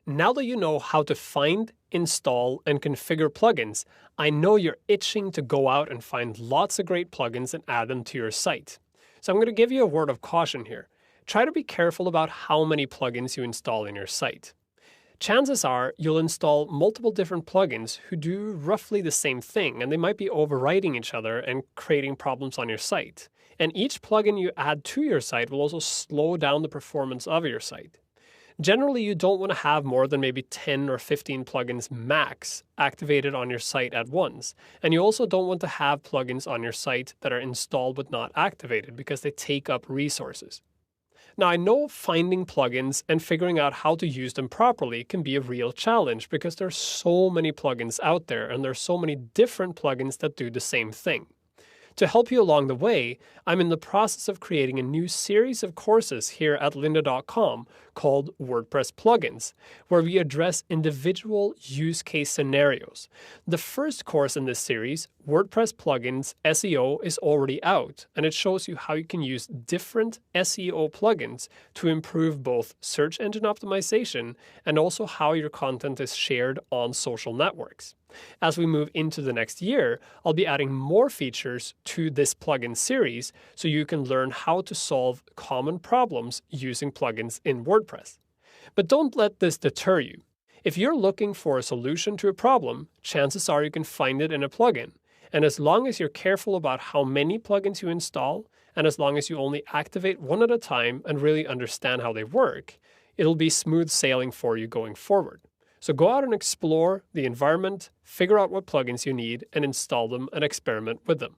Now that you know how to find, install, and configure plugins, I know you're itching to go out and find lots of great plugins and add them to your site. So I'm going to give you a word of caution here. Try to be careful about how many plugins you install in your site. Chances are you'll install multiple different plugins who do roughly the same thing, and they might be overriding each other and creating problems on your site. And each plugin you add to your site will also slow down the performance of your site. Generally, you don't want to have more than maybe 10 or 15 plugins max activated on your site at once. And you also don't want to have plugins on your site that are installed but not activated because they take up resources. Now, I know finding plugins and figuring out how to use them properly can be a real challenge because there's so many plugins out there and there's so many different plugins that do the same thing. To help you along the way, I'm in the process of creating a new series of courses here at lynda.com called WordPress Plugins, where we address individual use case scenarios. The first course in this series, WordPress Plugins SEO, is already out, and it shows you how you can use different SEO plugins to improve both search engine optimization and also how your content is shared on social networks. As we move into the next year, I'll be adding more features to this plugin series so you can learn how to solve common problems using plugins in WordPress. But don't let this deter you. If you're looking for a solution to a problem, chances are you can find it in a plugin. And as long as you're careful about how many plugins you install, and as long as you only activate one at a time and really understand how they work, it'll be smooth sailing for you going forward. So go out and explore the environment, figure out what plugins you need, and install them and experiment with them.